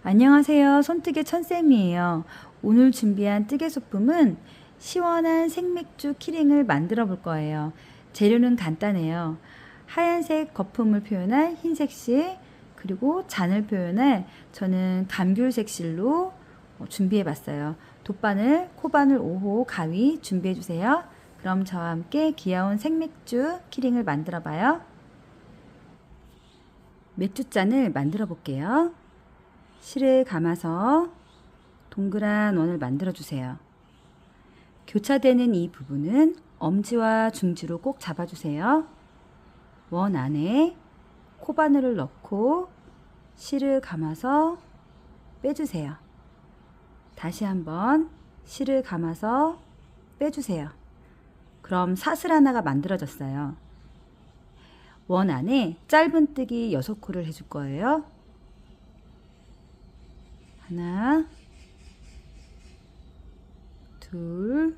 안녕하세요. 손뜨개 천쌤이에요. 오늘 준비한 뜨개 소품은 시원한 생맥주 키링을 만들어 볼 거예요. 재료는 간단해요. 하얀색 거품을 표현할 흰색 실, 그리고 잔을 표현할 저는 감귤색 실로 준비해 봤어요. 돗바늘, 코바늘 5호, 가위 준비해 주세요. 그럼 저와 함께 귀여운 생맥주 키링을 만들어 봐요. 맥주잔을 만들어 볼게요. 실을 감아서 동그란 원을 만들어 주세요. 교차되는 이 부분은 엄지와 중지로 꼭 잡아주세요. 원 안에 코바늘을 넣고 실을 감아서 빼주세요. 다시 한번 실을 감아서 빼주세요. 그럼 사슬 하나가 만들어졌어요. 원 안에 짧은뜨기 6코를 해줄 거예요. 하나, 둘,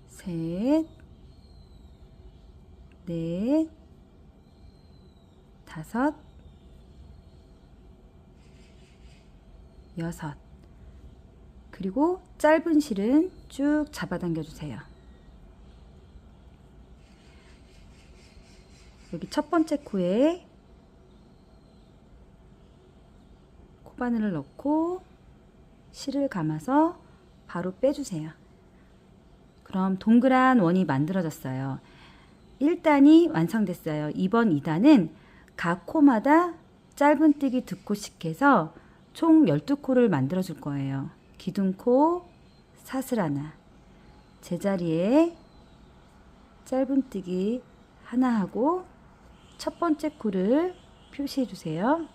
셋, 넷, 다섯, 여섯. 그리고 짧은 실은 쭉 잡아당겨 주세요. 여기 첫 번째 코에 코바늘을 넣고 실을 감아서 바로 빼주세요. 그럼 동그란 원이 만들어졌어요. 1단이 완성됐어요. 이번 2단은 각 코마다 짧은뜨기 2코씩 해서 총 12코를 만들어 줄 거예요. 기둥코, 사슬 하나, 제자리에 짧은뜨기 하나 하고 첫 번째 코를 표시해 주세요.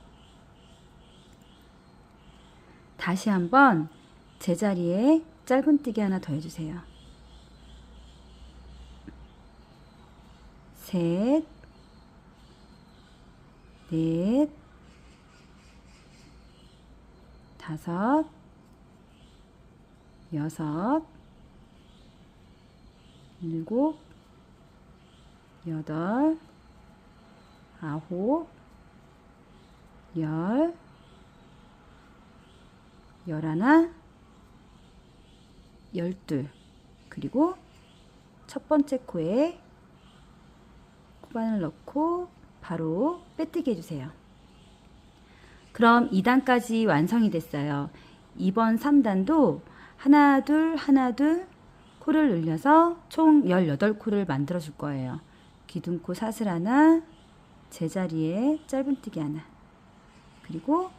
다시 한번 제자리에 짧은뜨기 하나 더 해주세요. 셋, 넷, 다섯, 여섯, 일곱, 여덟, 아홉, 열, 열하나, 열둘. 그리고 첫 번째 코에 코바늘 넣고 바로 빼뜨기 해주세요. 그럼 2단까지 완성이 됐어요. 이번 3단도 하나 둘 하나 둘 코를 늘려서 총 18코를 만들어 줄 거예요. 기둥코 사슬 하나, 제자리에 짧은뜨기 하나, 그리고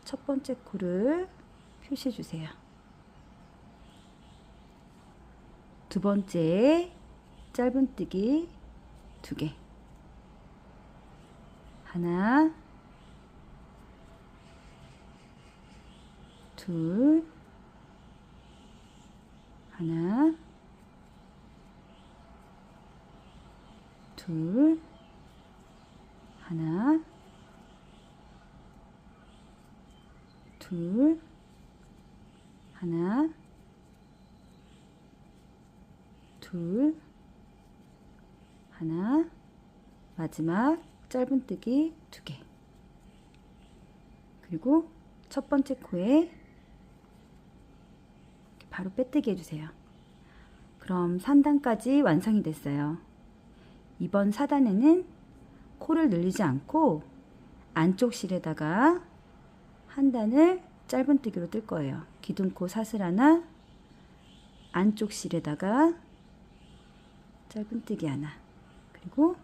첫 번째 코를 표시해 주세요. 두 번째 짧은뜨기 2개, 하나, 둘, 하나, 둘, 하나, 둘, 하나, 둘, 하나, 마지막 짧은뜨기 2개. 그리고 첫 번째 코에 바로 빼뜨기 해주세요. 그럼 3단까지 완성이 됐어요. 이번 4단에는 코를 늘리지 않고 안쪽 실에다가 한 단을 짧은뜨기로 뜰 거예요. 기둥코 사슬 하나, 안쪽 실에다가 짧은뜨기 하나, 그리고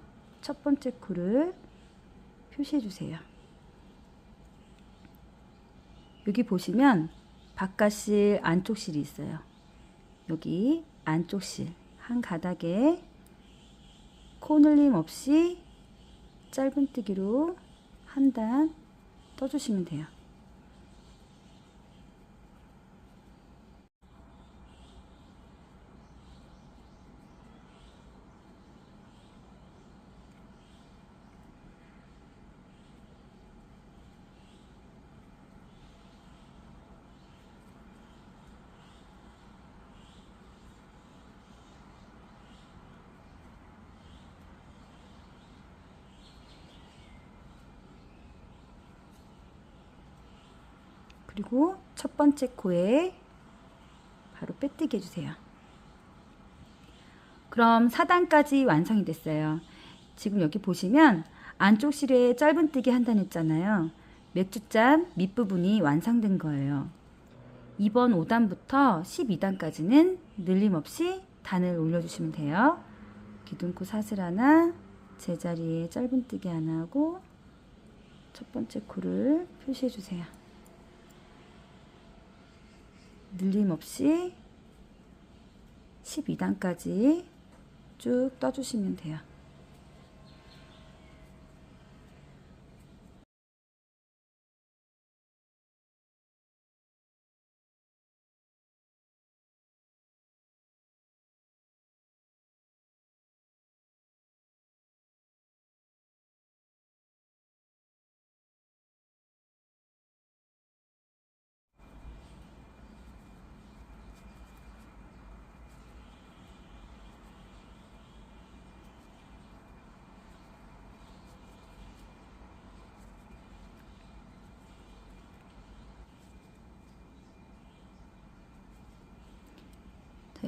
첫 번째 코를 표시해 주세요. 여기 보시면 바깥실, 안쪽 실이 있어요. 여기 안쪽 실 한 가닥에 코 늘림 없이 짧은뜨기로 한 단 떠주시면 돼요. 그리고 첫 번째 코에 바로 빼뜨기 해주세요. 그럼 4단까지 완성이 됐어요. 지금 여기 보시면 안쪽 실에 짧은뜨기 한단 했잖아요. 맥주잔 밑부분이 완성된 거예요. 이번 5단부터 12단까지는 늘림없이 단을 올려주시면 돼요. 기둥코 사슬 하나, 제자리에 짧은뜨기 하나 하고 첫 번째 코를 표시해 주세요. 늘림없이 12단까지 쭉 떠주시면 돼요.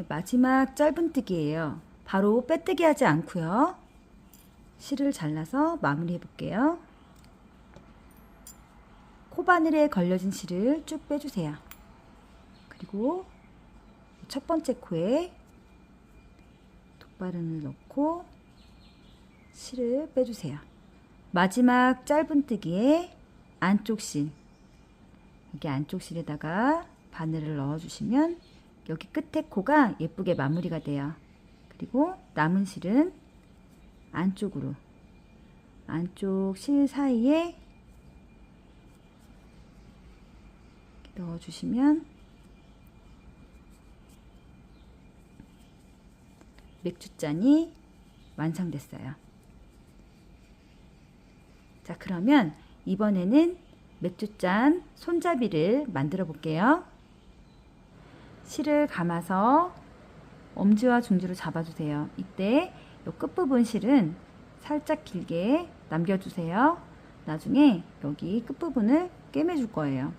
마지막 짧은뜨기예요. 바로 빼뜨기 하지 않고요. 실을 잘라서 마무리해 볼게요. 코바늘에 걸려진 실을 쭉 빼주세요. 그리고 첫 번째 코에 돗바른을 넣고 실을 빼주세요. 마지막 짧은뜨기에 안쪽 실, 여기 안쪽 실에다가 바늘을 넣어주시면 여기 끝에 코가 예쁘게 마무리가 돼요. 그리고 남은 실은 안쪽으로, 안쪽 실 사이에 넣어주시면 맥주잔이 완성됐어요. 자, 그러면 이번에는 맥주잔 손잡이를 만들어 볼게요. 실을 감아서 엄지와 중지로 잡아주세요. 이때 이 끝부분 실은 살짝 길게 남겨주세요. 나중에 여기 끝부분을 꿰매줄 거예요.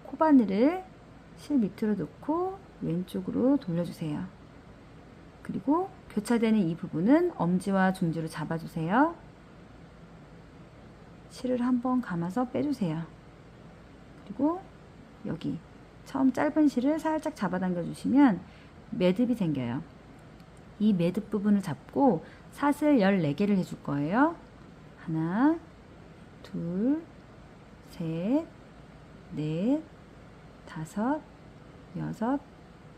코바늘을 실 밑으로 놓고 왼쪽으로 돌려주세요. 그리고 교차되는 이 부분은 엄지와 중지로 잡아주세요. 실을 한번 감아서 빼주세요. 그리고 여기 처음 짧은 실을 살짝 잡아당겨 주시면 매듭이 생겨요. 이 매듭 부분을 잡고 사슬 14개를 해줄 거예요. 하나, 둘, 셋, 넷, 다섯, 여섯,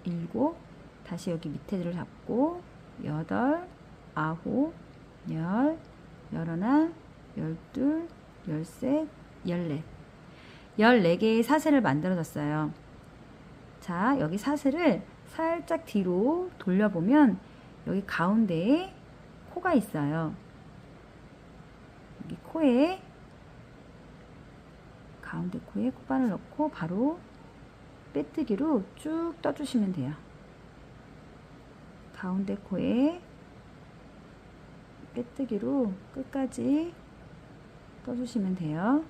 일곱, 다시 여기 밑에를 잡고 여덟, 아홉, 열, 열하나, 열둘, 열셋, 열넷, 14개의 사슬을 만들어졌어요. 자, 여기 사슬을 살짝 뒤로 돌려보면 여기 가운데에 코가 있어요. 여기 코에, 가운데 코에 코바늘 넣고 바로 빼뜨기로 쭉 떠주시면 돼요. 가운데 코에 빼뜨기로 끝까지 떠주시면 돼요.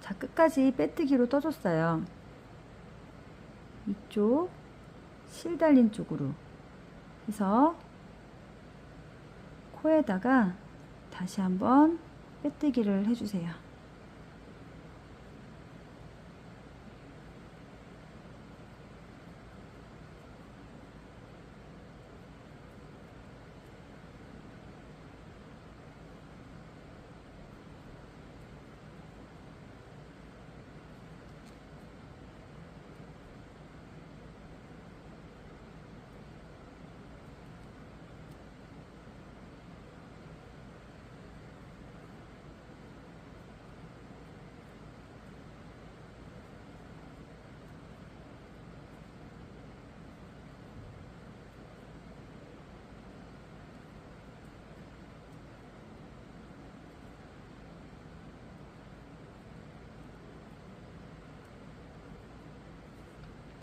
자, 끝까지 빼뜨기로 떠줬어요. 이쪽 실 달린 쪽으로 해서 코에다가 다시 한번 빼뜨기를 해주세요.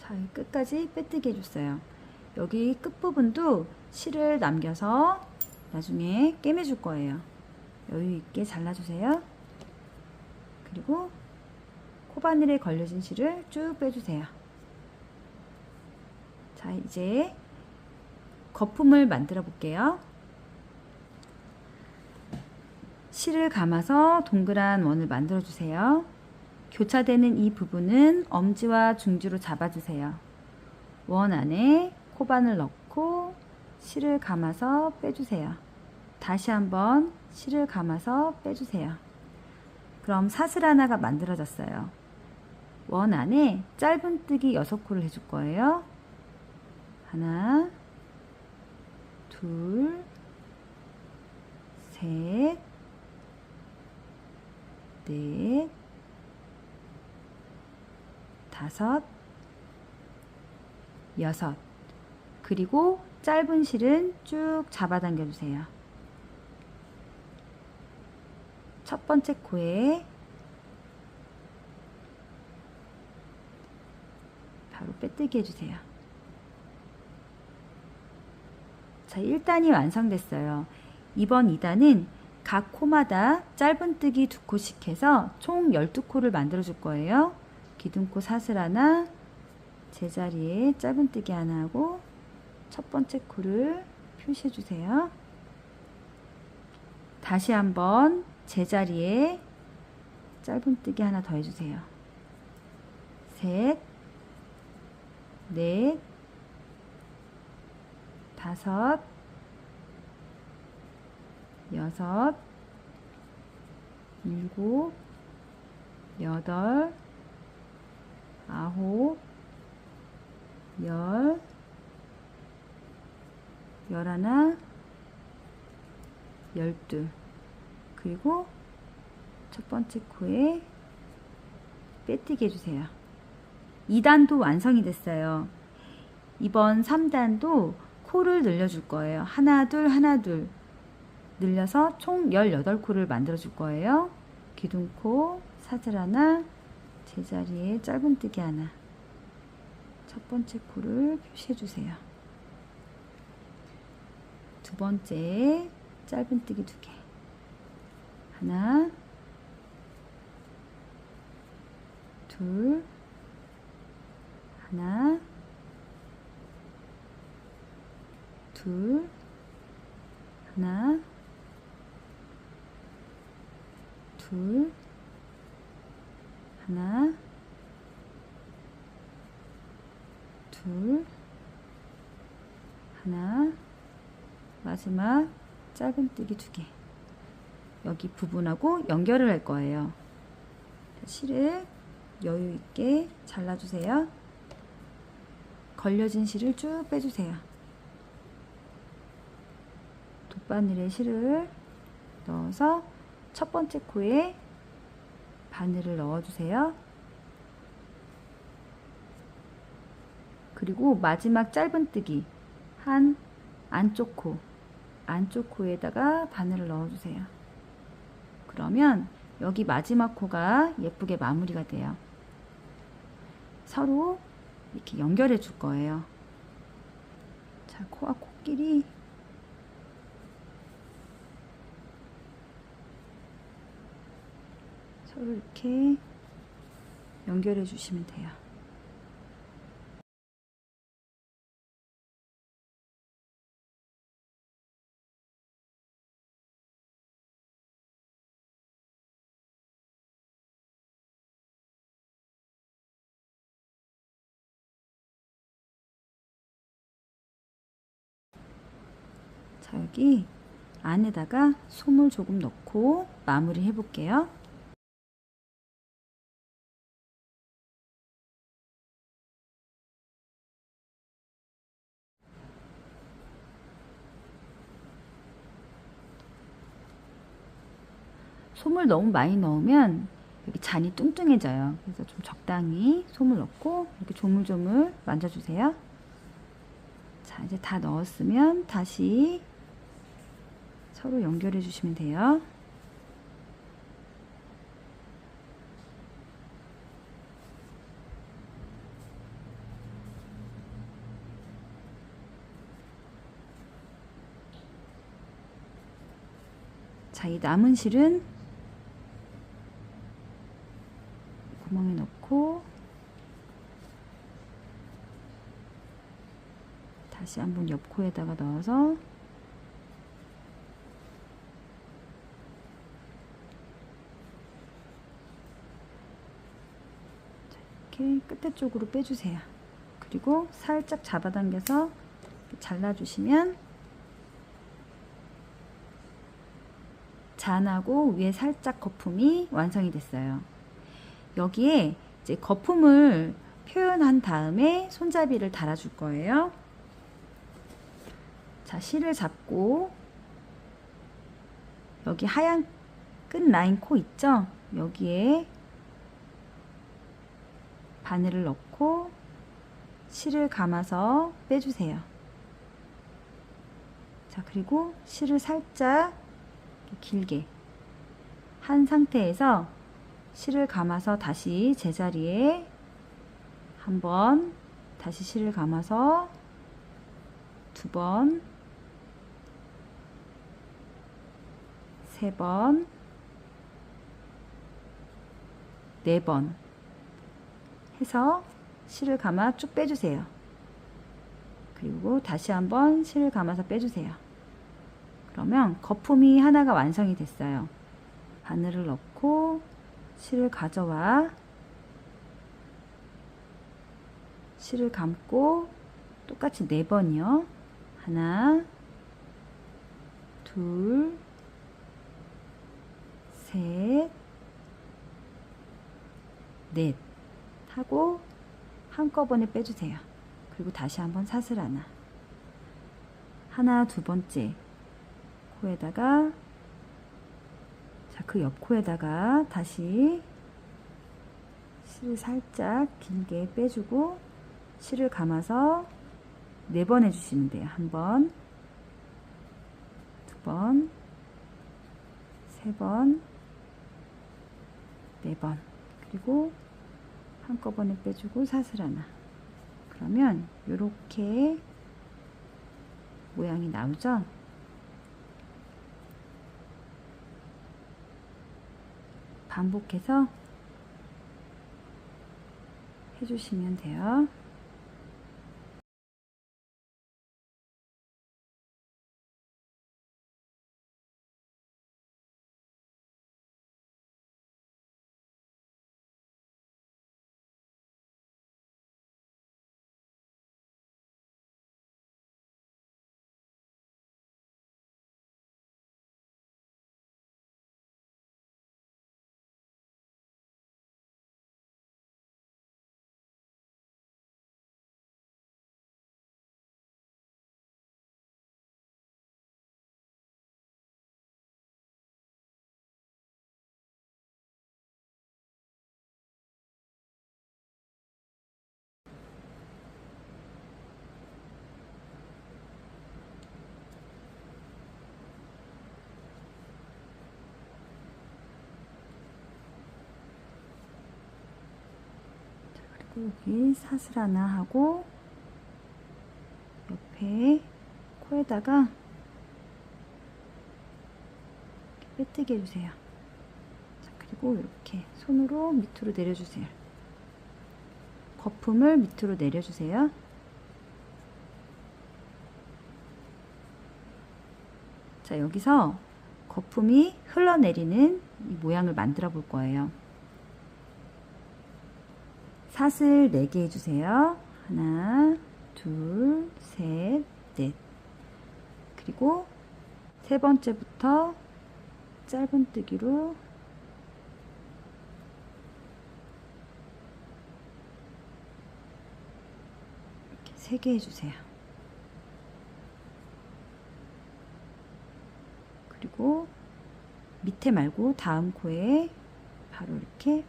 자, 끝까지 빼뜨기 해줬어요. 여기 끝부분도 실을 남겨서 나중에 꿰매줄 거예요. 여유 있게 잘라주세요. 그리고 코바늘에 걸려진 실을 쭉 빼주세요. 자, 이제 거품을 만들어 볼게요. 실을 감아서 동그란 원을 만들어 주세요. 교차되는 이 부분은 엄지와 중지로 잡아주세요. 원 안에 코바늘 넣고 실을 감아서 빼주세요. 다시 한번 실을 감아서 빼주세요. 그럼 사슬 하나가 만들어졌어요. 원 안에 짧은뜨기 6코를 해줄 거예요. 하나, 둘, 셋, 넷, 다섯, 여섯. 그리고 짧은 실은 쭉 잡아당겨 주세요. 첫 번째 코에 바로 빼뜨기 해주세요. 자, 1단이 완성됐어요. 이번 2단은 각 코마다 짧은뜨기 2코씩 해서 총 12코를 만들어 줄 거예요. 기둥코 사슬 하나, 제자리에 짧은뜨기 하나 하고 첫 번째 코를 표시해 주세요. 다시 한번 제자리에 짧은뜨기 하나 더 해주세요. 셋, 넷, 다섯, 여섯, 일곱, 여덟, 아홉, 열, 열하나, 열둘. 그리고 첫 번째 코에 빼뜨기 해주세요. 2단도 완성이 됐어요. 이번 3단도 코를 늘려줄 거예요. 하나, 둘, 하나, 둘. 늘려서 총 18코를 만들어 줄 거예요. 기둥코, 사슬 하나, 제자리에 짧은뜨기 하나. 첫 번째 코를 표시해 주세요. 두 번째 짧은뜨기 2개. 하나, 둘, 하나, 둘, 하나, 둘, 하나, 둘, 하나, 마지막 짧은뜨기 2개. 여기 부분하고 연결을 할 거예요. 실을 여유 있게 잘라주세요. 걸려진 실을 쭉 빼주세요. 돗바늘에 실을 넣어서 첫 번째 코에 바늘을 넣어주세요. 그리고 마지막 짧은뜨기 한 안쪽 코에다가 바늘을 넣어주세요. 그러면 여기 마지막 코가 예쁘게 마무리가 돼요. 서로 이렇게 연결해 줄 거예요. 자, 코와 코끼리 서로 이렇게 연결해 주시면 돼요. 자, 여기 안에다가 솜을 조금 넣고 마무리 해 볼게요. 솜을 너무 많이 넣으면 여기 잔이 뚱뚱해져요. 그래서 좀 적당히 솜을 넣고 이렇게 조물조물 만져주세요. 자, 이제 다 넣었으면 다시 서로 연결해 주시면 돼요. 자, 이 남은 실은 구멍에 넣고 다시 한번 옆 코에다가 넣어서 이렇게 끝에 쪽으로 빼주세요. 그리고 살짝 잡아당겨서 잘라주시면 잔하고 위에 살짝 거품이 완성이 됐어요. 여기에 이제 거품을 표현한 다음에 손잡이를 달아줄 거예요. 자, 실을 잡고 여기 하얀 끝 라인 코 있죠? 여기에 바늘을 넣고 실을 감아서 빼주세요. 자, 그리고 실을 살짝 길게 한 상태에서 실을 감아서 다시 제자리에 한번 다시 실을 감아서 두 번, 세 번, 네 번 해서 실을 감아 쭉 빼주세요. 그리고 다시 한번 실을 감아서 빼주세요. 그러면 거품이 하나가 완성이 됐어요. 바늘을 넣고 실을 가져와 실을 감고 똑같이 4번이요. 하나, 둘, 셋, 넷 하고 한꺼번에 빼주세요. 그리고 다시 한번 사슬 하나, 두 번째 코에다가 자, 그 옆 코에다가 다시 실을 살짝 길게 빼주고 실을 감아서 4번 해주시면 돼요. 한 번, 두 번, 세 번, 4번. 그리고 한꺼번에 빼주고 사슬 그러면 이렇게 모양이 나오죠? 반복해서 해주시면 돼요. 여기 사슬 하나 하고 옆에 코에다가 빼뜨기 해주세요. 자, 그리고 이렇게 손으로 밑으로 내려주세요. 거품을 밑으로 내려주세요. 자, 여기서 거품이 흘러내리는 이 모양을 만들어 볼 거예요. 사슬 4개 해주세요. 하나, 둘, 셋, 넷. 그리고 세 번째부터 짧은뜨기로 이렇게 3개 해주세요. 그리고 밑에 말고 다음 코에 바로 이렇게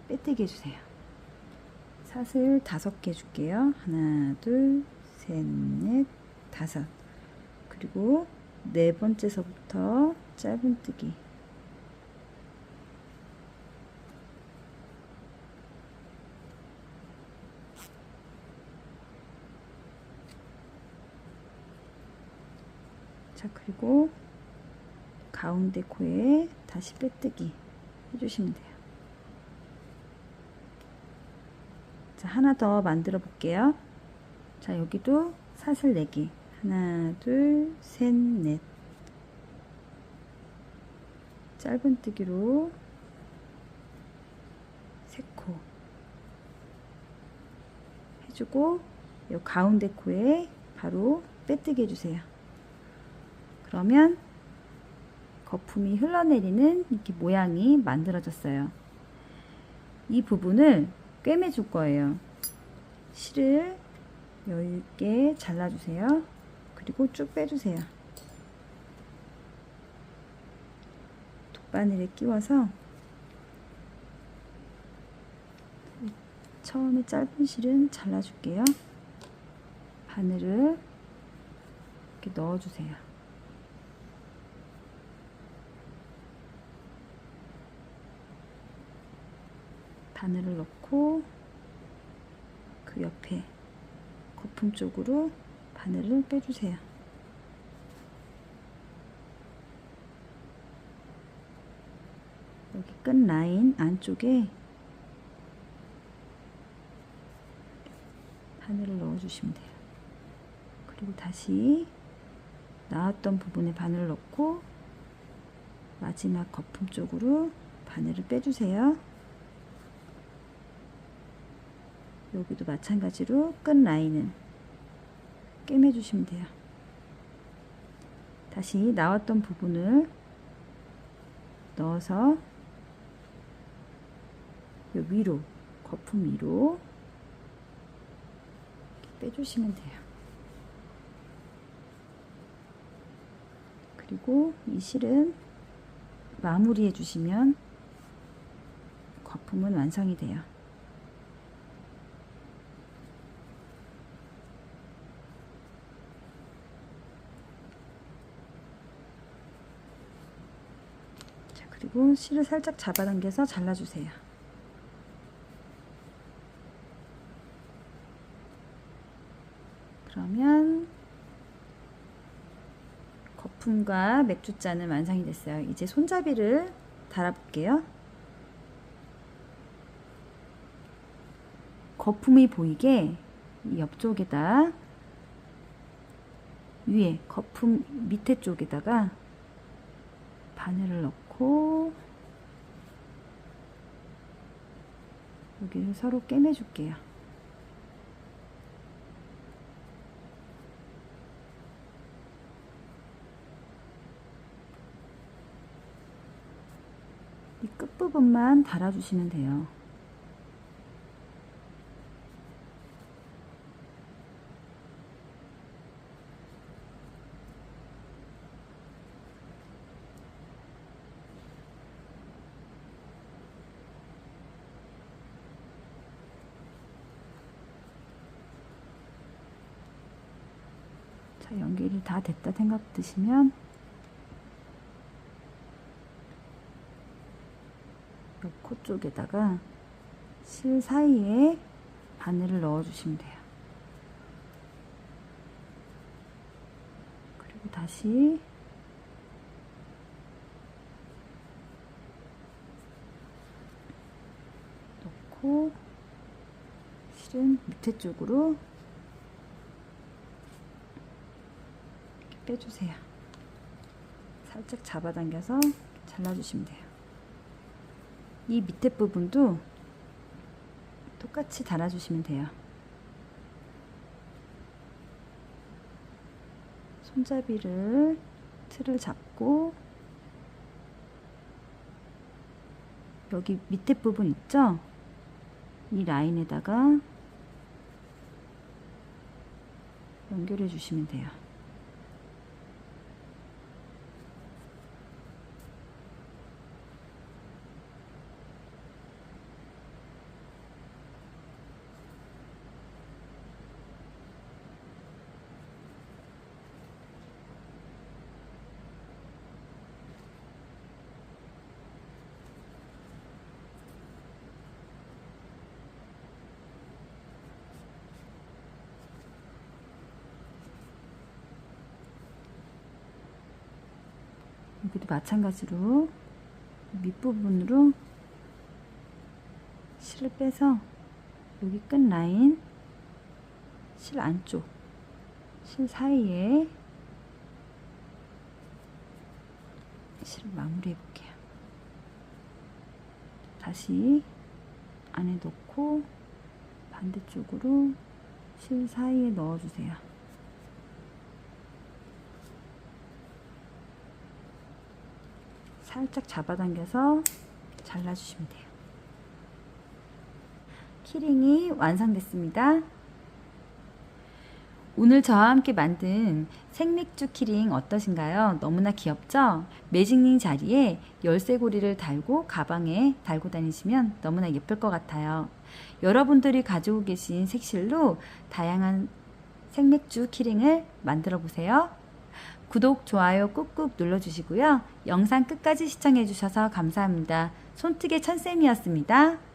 빼뜨기 해주세요. 사슬 5개 줄게요. 하나, 둘, 셋, 넷, 5. 그리고 4번째서부터 짧은뜨기. 자, 그리고 가운데 코에 다시 빼뜨기 해주시면 돼요. 자, 하나 더 만들어 볼게요. 자, 여기도 사슬 4개. 하나, 둘, 셋, 넷. 짧은뜨기로 3코 해주고, 이 가운데 코에 바로 빼뜨기 해주세요. 그러면 거품이 흘러내리는 이렇게 모양이 만들어졌어요. 이 부분을 꿰매 줄 거예요. 실을 여유 있게 잘라주세요. 그리고 쭉 빼주세요. 돗바늘에 끼워서 처음에 짧은 실은 잘라줄게요. 바늘을 이렇게 넣어주세요. 바늘을 넣고 그 옆에 거품 쪽으로 바늘을 빼주세요. 여기 끝 라인 안쪽에 바늘을 넣어주시면 돼요. 그리고 다시 나왔던 부분에 바늘을 넣고 마지막 거품 쪽으로 바늘을 빼주세요. 여기도 마찬가지로 끝 라인은 꿰매 주시면 돼요. 다시 나왔던 부분을 넣어서 위로, 거품 위로 빼주시면 돼요. 그리고 이 실은 마무리해 주시면 거품은 완성이 돼요. 자, 그리고 실을 살짝 잡아당겨서 잘라주세요. 그러면 거품과 맥주잔은 완성이 됐어요. 이제 손잡이를 달아볼게요. 거품이 보이게 이 옆쪽에다 위에 거품 밑에 쪽에다가 바늘을 넣고 여기를 서로 꿰매 줄게요. 이 끝부분만 달아주시면 돼요. 자, 연결이 다 됐다 생각 드시면 코 쪽에다가 실 사이에 바늘을 넣어 주시면 돼요. 그리고 다시 넣고 실은 밑에 쪽으로 이렇게 빼주세요. 살짝 잡아당겨서 잘라주시면 돼요. 이 밑에 부분도 똑같이 달아주시면 돼요. 손잡이를 틀을 잡고 여기 밑에 부분 있죠? 이 라인에다가 연결해 주시면 돼요. 마찬가지로 밑부분으로 실을 빼서 여기 끝 라인, 실 안쪽, 실 사이에 실을 마무리해 볼게요. 다시 안에 넣고 반대쪽으로 실 사이에 넣어주세요. 살짝 잡아당겨서 잘라주시면 돼요. 키링이 완성됐습니다. 오늘 저와 함께 만든 생맥주 키링 어떠신가요? 너무나 귀엽죠? 매직링 자리에 열쇠고리를 달고 가방에 달고 다니시면 너무나 예쁠 것 같아요. 여러분들이 가지고 계신 색실로 다양한 생맥주 키링을 만들어 보세요. 구독, 좋아요 꾹꾹 눌러주시고요. 영상 끝까지 시청해 주셔서 감사합니다. 손뜨개 천쌤이었습니다.